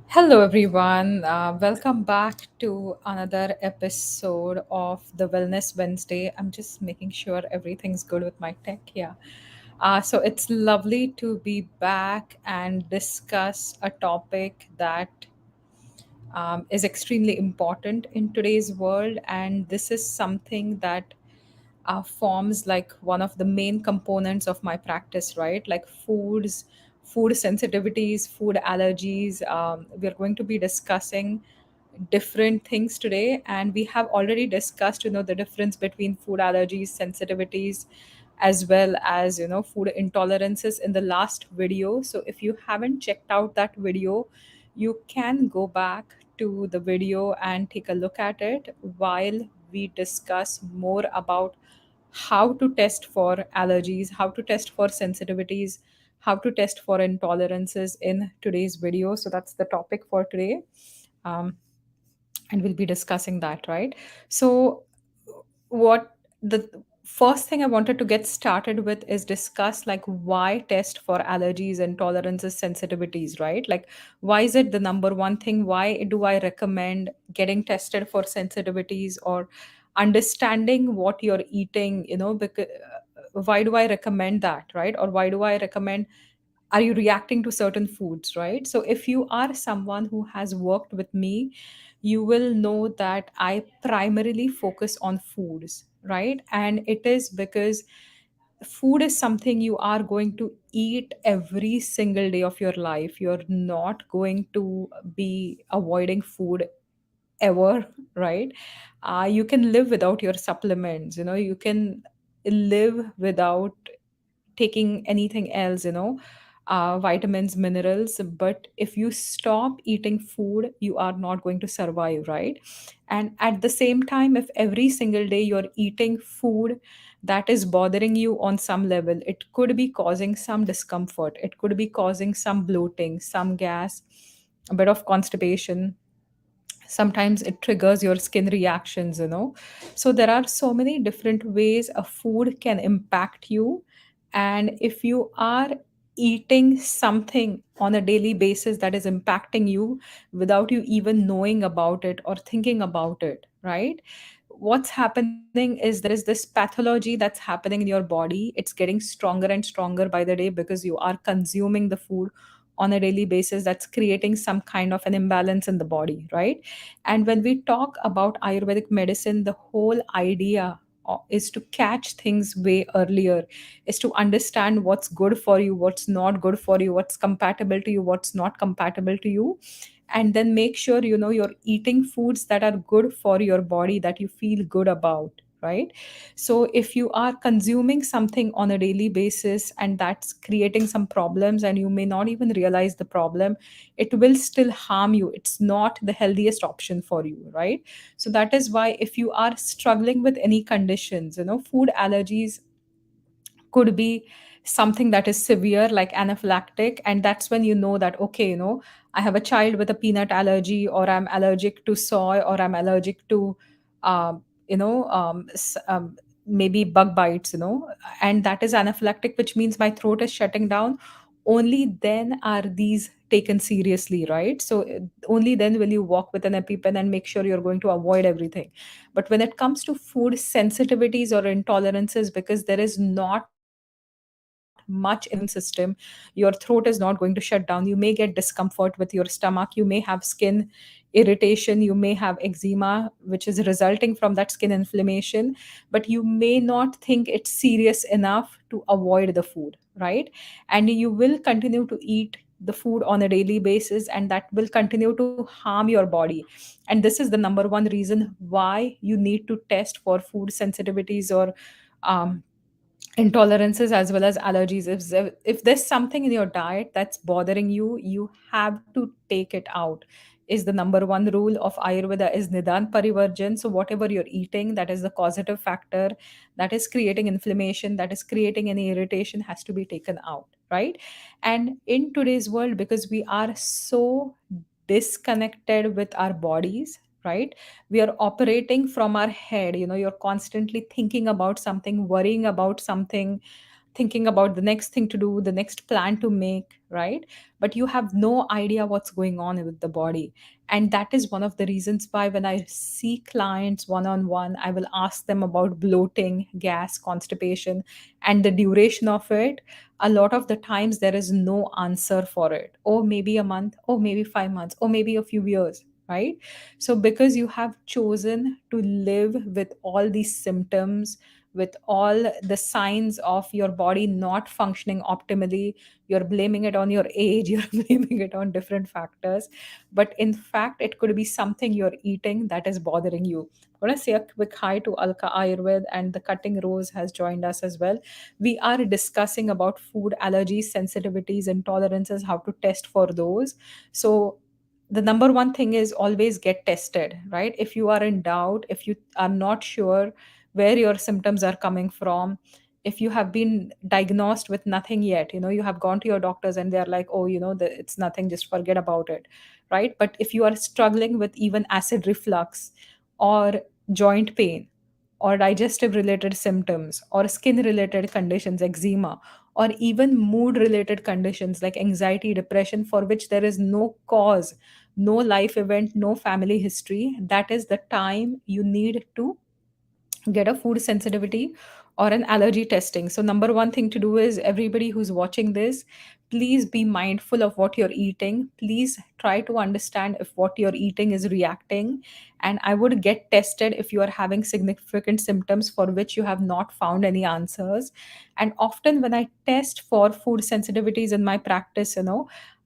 Hello, everyone. Welcome back to another episode of the Wellness Wednesday. I'm just making sure everything's good with my tech here. So it's lovely to be back and discuss a topic that is extremely important in today's world. And this is something that forms like one of the main components of my practice, right? Like food sensitivities, food allergies. We're going to be discussing different things today, and we have already discussed, the difference between food allergies, sensitivities, as well as food intolerances in the last video. So if you haven't checked out that video, you can go back to the video and take a look at it while we discuss more about how to test for allergies, how to test for sensitivities, how to test for intolerances in today's video. So that's the topic for today. Um, and we'll be discussing that, right? So, what the first thing I wanted to get started with is discuss like why test for allergies and tolerances, sensitivities, right? Like, why is it the number one thing? Why do I recommend getting tested for sensitivities or understanding what you're eating? Because why do I recommend that, right? Or why do I recommend, are you reacting to certain foods, right? So if you are someone who has worked with me, you will know that I primarily focus on foods, right? And it is because food is something you are going to eat every single day of your life. You're not going to be avoiding food ever, right? You can live without your supplements, you can live without taking anything else, vitamins, minerals. But if you stop eating food, you are not going to survive, right? And at the same time, if every single day you're eating food that is bothering you on some level, it could be causing some discomfort, it could be causing some bloating, some gas, a bit of constipation. Sometimes it triggers your skin reactions. So there are so many different ways a food can impact you. And if you are eating something on a daily basis that is impacting you without you even knowing about it or thinking about it, right? What's happening is there is this pathology that's happening in your body. It's getting stronger and stronger by the day because you are consuming the food on a daily basis. That's creating some kind of an imbalance in the body, right? And when we talk about Ayurvedic medicine, the whole idea is to catch things way earlier, is to understand what's good for you, what's not good for you, what's compatible to you, what's not compatible to you. And then make sure you're eating foods that are good for your body, that you feel good about, right? So if you are consuming something on a daily basis and that's creating some problems and you may not even realize the problem, it will still harm you. It's not the healthiest option for you, right? So that is why if you are struggling with any conditions, food allergies could be something that is severe, like anaphylactic. And that's when you know that, okay, I have a child with a peanut allergy, or I'm allergic to soy, or I'm allergic to maybe bug bites, and that is anaphylactic, which means my throat is shutting down. Only then are these taken seriously, right? So only then will you walk with an epipen and make sure you're going to avoid everything. But when it comes to food sensitivities or intolerances, because there is not much immune system, your throat is not going to shut down. You may get discomfort with your stomach, you may have skin irritation, you may have eczema, which is resulting from that skin inflammation, but you may not think it's serious enough to avoid the food, right? And you will continue to eat the food on a daily basis, and that will continue to harm your body. And this is the number one reason why you need to test for food sensitivities or um, intolerances as well as allergies. If there's something in your diet that's bothering you, you have to take it out. Is the number one rule of Ayurveda is Nidan Parivarjan. So whatever you're eating that is the causative factor, that is creating inflammation, that is creating any irritation, has to be taken out, right? And in today's world, because we are so disconnected with our bodies, right? We are operating from our head. You're constantly thinking about something, worrying about something, thinking about the next thing to do, the next plan to make, right? But you have no idea what's going on with the body. And that is one of the reasons why when I see clients one on one, I will ask them about bloating, gas, constipation, and the duration of it. A lot of the times there is no answer for it. Oh, maybe a month, oh, maybe 5 months, or maybe a few years, right? So because you have chosen to live with all these symptoms, with all the signs of your body not functioning optimally, you're blaming it on your age, you're blaming it on different factors, but in fact it could be something you're eating that is bothering you. I want to say a quick hi to Alka Ayurved, and the Cutting Rose has joined us as well. We are discussing about food allergies, sensitivities, intolerances, how to test for those. So the number one thing is always get tested, right? If you are in doubt, if you are not sure where your symptoms are coming from, if you have been diagnosed with nothing yet, you have gone to your doctors and they're like, oh, it's nothing, just forget about it, right? But if you are struggling with even acid reflux, or joint pain, or digestive related symptoms, or skin related conditions, eczema, or even mood related conditions like anxiety, depression, for which there is no cause, no life event, no family history, that is the time you need to get a food sensitivity or an allergy testing. So number one thing to do is, everybody who's watching this, please be mindful of what you're eating. Please try to understand if what you're eating is reacting, and I would get tested if you are having significant symptoms for which you have not found any answers. And often when I test for food sensitivities in my practice,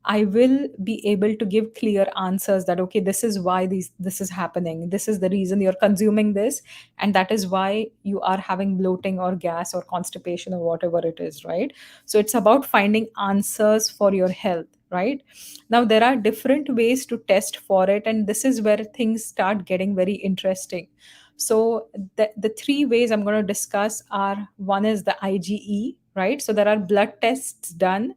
I will be able to give clear answers that, okay, this is why this is happening, this is the reason you're consuming this, and that is why you are having bloating or gas or constipation or whatever it is, right? So it's about finding answers for your health, right? Now there are different ways to test for it, and this is where things start getting very interesting. So the three ways I'm going to discuss are: one is the IgE, right? So there are blood tests done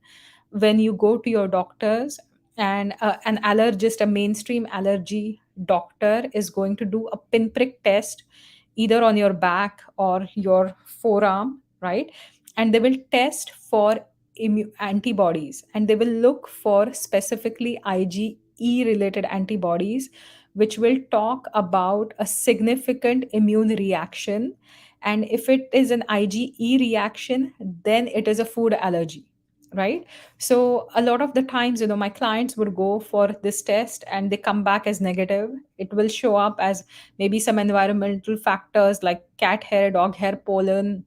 when you go to your doctors, and an allergist, a mainstream allergy doctor, is going to do a pinprick test either on your back or your forearm, right? And they will test for antibodies, and they will look for specifically IgE related antibodies, which will talk about a significant immune reaction. And if it is an IgE reaction, then it is a food allergy, right? So a lot of the times, my clients would go for this test and they come back as negative. It will show up as maybe some environmental factors like cat hair, dog hair, pollen.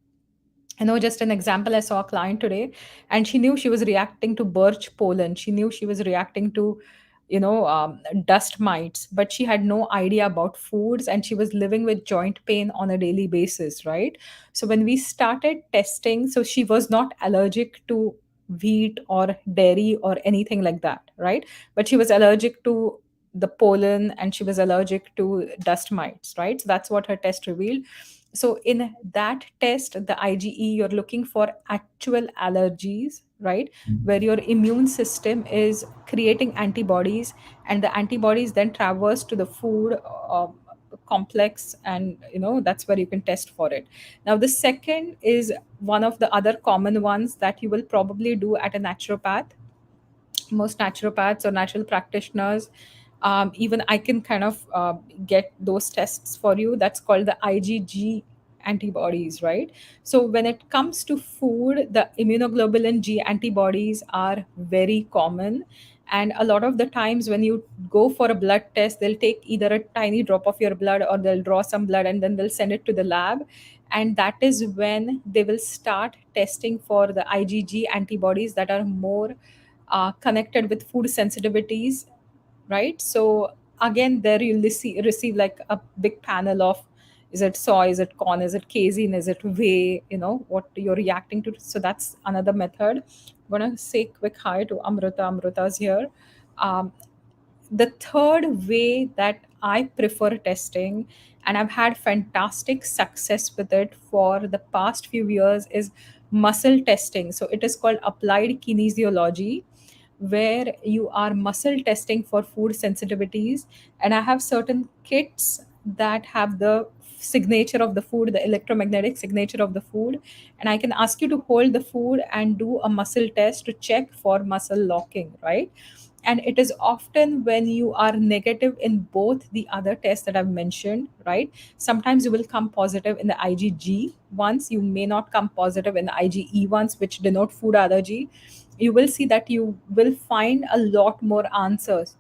Just an example, I saw a client today, and she knew she was reacting to birch pollen. She knew she was reacting to, dust mites, but she had no idea about foods, and she was living with joint pain on a daily basis, right? So when we started testing, so she was not allergic to wheat or dairy or anything like that, right? But she was allergic to the pollen, and she was allergic to dust mites, right? So that's what her test revealed. So in that test, the IgE, you're looking for actual allergies, right? Where your immune system is creating antibodies, and the antibodies then traverse to the food complex, and that's where you can test for it. Now the second is one of the other common ones that you will probably do at a naturopath. Most naturopaths or natural practitioners, even I can kind of get those tests for you. That's called the IgG antibodies, right? So when it comes to food, the immunoglobulin G antibodies are very common. And a lot of the times when you go for a blood test, they'll take either a tiny drop of your blood, or they'll draw some blood and then they'll send it to the lab. And that is when they will start testing for the IgG antibodies that are more connected with food sensitivities, right? So again, there you'll receive like a big panel of, is it soy, is it corn, is it casein, is it whey, what you're reacting to. So that's another method. I'm gonna say quick hi to Amruta's here. um, the third way that I prefer testing, and I've had fantastic success with it for the past few years, is muscle testing. So it is called applied kinesiology, where you are muscle testing for food sensitivities. And I have certain kits that have the signature of the food, the electromagnetic signature of the food, and I can ask you to hold the food and do a muscle test to check for muscle locking, right? And it is often when you are negative in both the other tests that I've mentioned, right? Sometimes you will come positive in the IgG ones, you may not come positive in the IgE ones, which denote food allergy. You will see that you will find a lot more answers.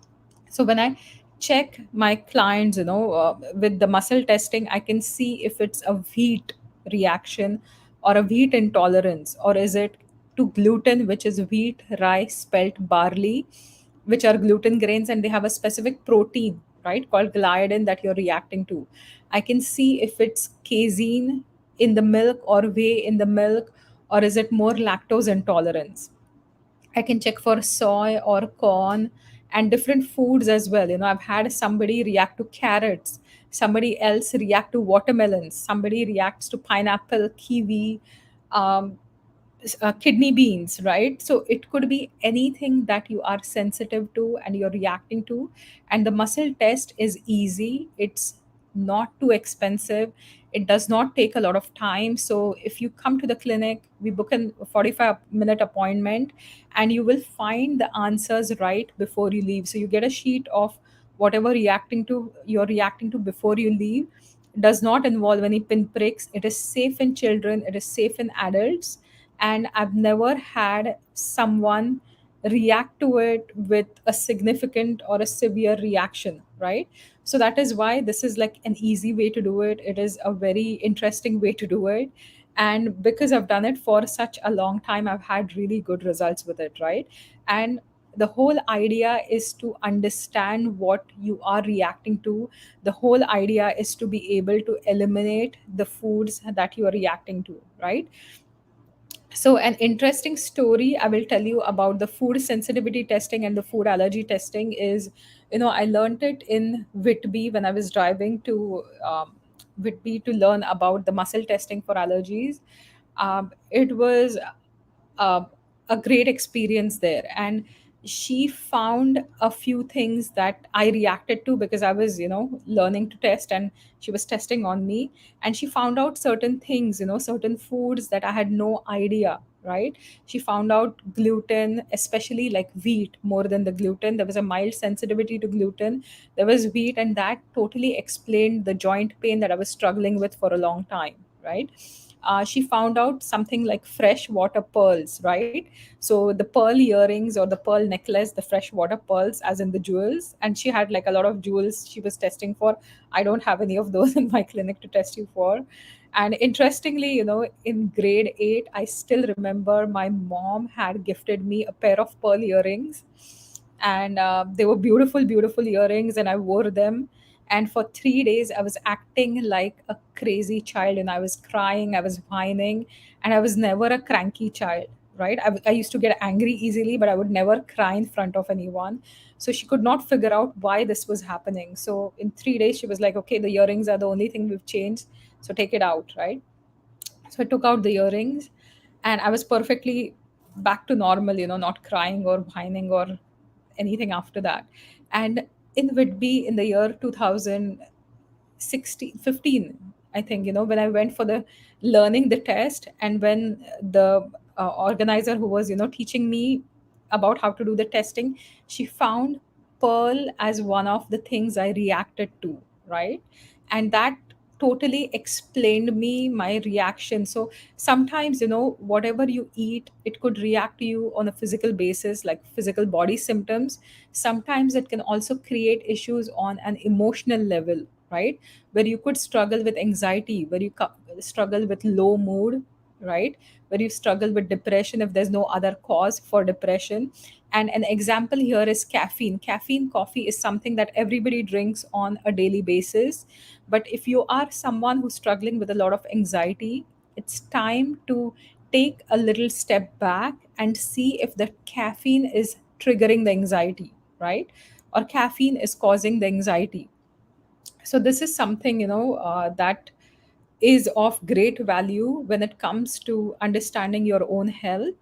So when I check my clients, with the muscle testing, I can see if it's a wheat reaction or a wheat intolerance, or is it to gluten, which is wheat, rice, spelt, barley, which are gluten grains, and they have a specific protein, right, called gliadin that you're reacting to. I can see if it's casein in the milk or whey in the milk, or is it more lactose intolerance. I can check for soy or corn and different foods as well. I've had somebody react to carrots, somebody else react to watermelons, somebody reacts to pineapple, kiwi, um, kidney beans, right? So it could be anything that you are sensitive to and you're reacting to. And the muscle test is easy, it's not too expensive, it does not take a lot of time. So if you come to the clinic, we book a 45-minute appointment, and you will find the answers right before you leave. So you get a sheet of whatever you're reacting to before you leave. Does not involve any pinpricks, it is safe in children, it is safe in adults, and I've never had someone react to it with a significant or a severe reaction, right? So that is why this is like an easy way to do it. It is a very interesting way to do it. And because I've done it for such a long time, I've had really good results with it, right? And the whole idea is to understand what you are reacting to. The whole idea is to be able to eliminate the foods that you are reacting to, right? So, an interesting story I will tell you about the food sensitivity testing and the food allergy testing is, I learned it in Whitby when I was driving to Whitby to learn about the muscle testing for allergies. It was uh, a great experience there. And she found a few things that I reacted to because I was, learning to test, and she was testing on me. And she found out certain things, certain foods that I had no idea, right? She found out gluten, especially like wheat, more than the gluten. There was a mild sensitivity to gluten. There was wheat, and that totally explained the joint pain that I was struggling with for a long time, right? She found out something like freshwater pearls, right? So the pearl earrings or the pearl necklace, the freshwater pearls, as in the jewels, and she had like a lot of jewels she was testing for. I don't have any of those in my clinic to test you for. And interestingly, in grade 8, I still remember my mom had gifted me a pair of pearl earrings, and they were beautiful, beautiful earrings, and I wore them. And for 3 days, I was acting like a crazy child, and I was crying, I was whining, and I was never a cranky child, right? I used to get angry easily, but I would never cry in front of anyone. So she could not figure out why this was happening. So in 3 days, she was like, okay, the earrings are the only thing we've changed. So take it out, right? So I took out the earrings, and I was perfectly back to normal, not crying or whining or anything after that. And in Whitby in the year 2016, 15, I think, when I went for the learning the test, and when the organizer who was, teaching me about how to do the testing, she found pearl as one of the things I reacted to, right? And that totally explained me my reaction. So sometimes, whatever you eat, it could react to you on a physical basis, like physical body symptoms. Sometimes it can also create issues on an emotional level, right? Where you could struggle with anxiety, where you struggle with low mood, right? Where you struggle with depression if there's no other cause for depression. And an example here is caffeine. Caffeine coffee is something that everybody drinks on a daily basis. But if you are someone who's struggling with a lot of anxiety, it's time to take a little step back and see if the caffeine is triggering the anxiety, right? Or caffeine is causing the anxiety. So this is something, that is of great value when it comes to understanding your own health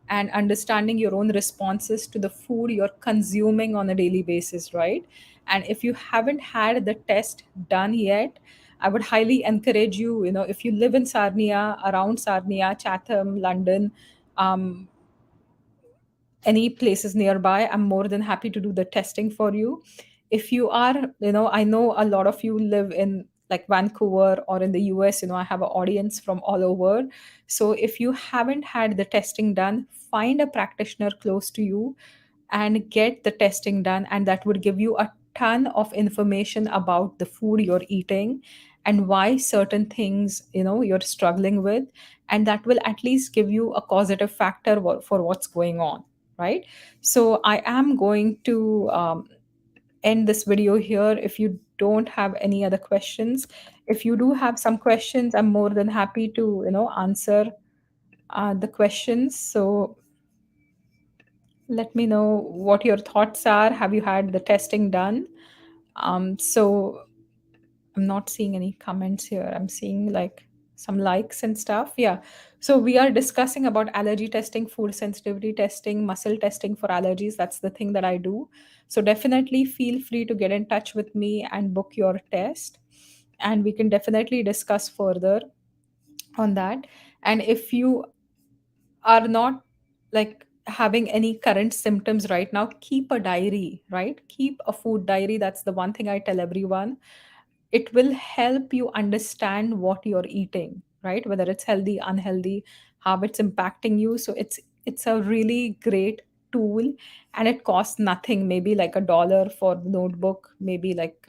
and understanding your own responses to the food you're consuming on a daily basis, right? And if you haven't had the test done yet, I would highly encourage you, if you live in Sarnia, around Sarnia, Chatham, London, um, any places nearby, I'm more than happy to do the testing for you. If you are, I know a lot of you live in like Vancouver or in the US, I have an audience from all over. So if you haven't had the testing done, find a practitioner close to you and get the testing done, and that would give you a ton of information about the food you're eating and why certain things you're struggling with, and that will at least give you a causative factor for what's going on, right? So I am going to end this video here. If you don't have any other questions, if you do have some questions, I'm more than happy to answer the questions. So let me know what your thoughts are. Have you had the testing done? So I'm not seeing any comments here. I'm seeing like some likes and stuff. Yeah. So we are discussing about allergy testing, food sensitivity testing, muscle testing for allergies. That's the thing that I do. So definitely feel free to get in touch with me and book your test. And we can definitely discuss further on that. And if you are not like having any current symptoms right now, keep a diary, right? Keep a food diary. That's the one thing I tell everyone. It will help you understand what you're eating, right? Whether it's healthy, unhealthy, how it's impacting you. So it's a really great tool, and it costs nothing, maybe like $1 for the notebook, maybe like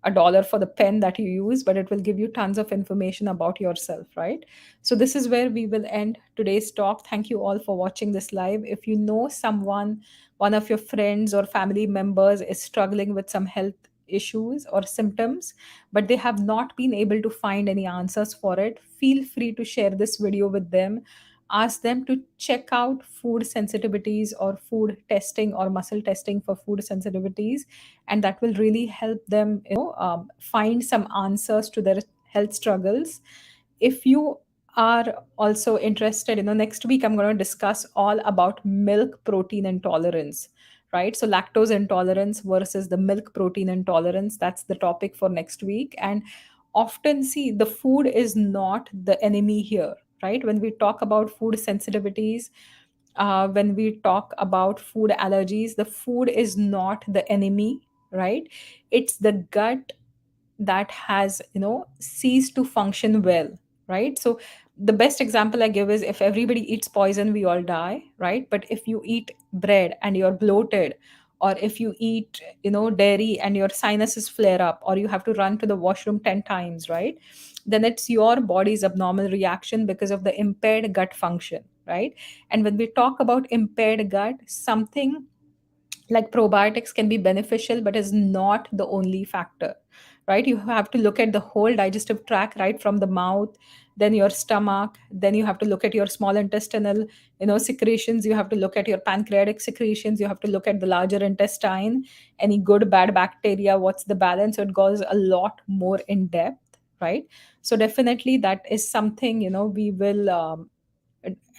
a dollar for the pen that you use, but it will give you tons of information about yourself, right? So this is where we will end today's talk. Thank you all for watching this live. If you know someone, one of your friends or family members is struggling with some health issues or symptoms, but they have not been able to find any answers for it, feel free to share this video with them. Ask them to check out food sensitivities or food testing or muscle testing for food sensitivities, and that will really help them find some answers to their health struggles. If you are also interested, next week I'm going to discuss all about milk protein intolerance, right? So lactose intolerance versus the milk protein intolerance, that's the topic for next week. And often, see, the food is not the enemy here, right? When we talk about food sensitivities, when we talk about food allergies, the food is not the enemy, right? It's the gut that has ceased to function well, right? So the best example I give is, if everybody eats poison, we all die, right? But if you eat bread and you're bloated, or if you eat dairy and your sinuses flare up, or you have to run to the washroom 10 times, right? Then it's your body's abnormal reaction because of the impaired gut function, right? And when we talk about impaired gut, something like probiotics can be beneficial, but is not the only factor, right? You have to look at the whole digestive tract, right from the mouth, then your stomach, then you have to look at your small intestinal secretions, you have to look at your pancreatic secretions, you have to look at the larger intestine, any good bad bacteria, what's the balance. So it goes a lot more in depth, right? So definitely that is something we will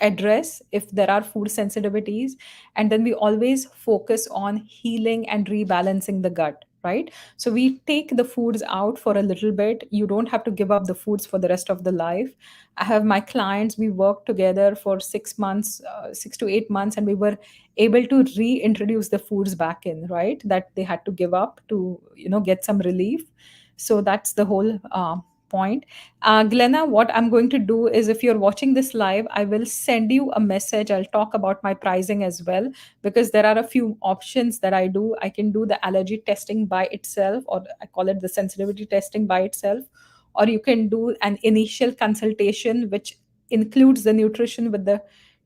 address if there are food sensitivities. And then we always focus on healing and rebalancing the gut, right? So we take the foods out for a little bit. You don't have to give up the foods for the rest of the life. I have my clients, we worked together for 6 months, 6 to 8 months, and we were able to reintroduce the foods back in, right, that they had to give up to get some relief. So that's the whole point. Glenna, what I'm going to do is, if you're watching this live, I will send you a message. I'll talk about my pricing as well, because there are a few options that I do. I can do the allergy testing by itself, or I call it the sensitivity testing by itself, or you can do an initial consultation, which includes the nutrition with the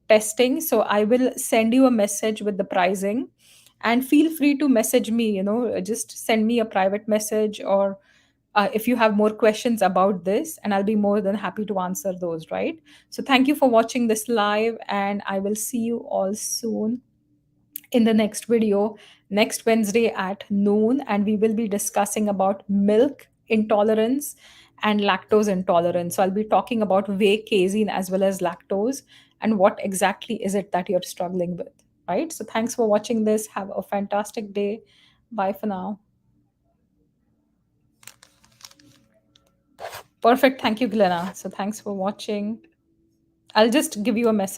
testing. So I will send you a message with the pricing, and feel free to message me, just send me a private message, or if you have more questions about this, and I'll be more than happy to answer those, right? So thank you for watching this live, and I will see you all soon in the next video next Wednesday at noon, and we will be discussing about milk intolerance and lactose intolerance. So I'll be talking about whey, casein, as well as lactose, and what exactly is it that you're struggling with, right? So thanks for watching this. Have a fantastic day. Bye for now. Perfect. Thank you, Glenna. So thanks for watching. I'll just give you a message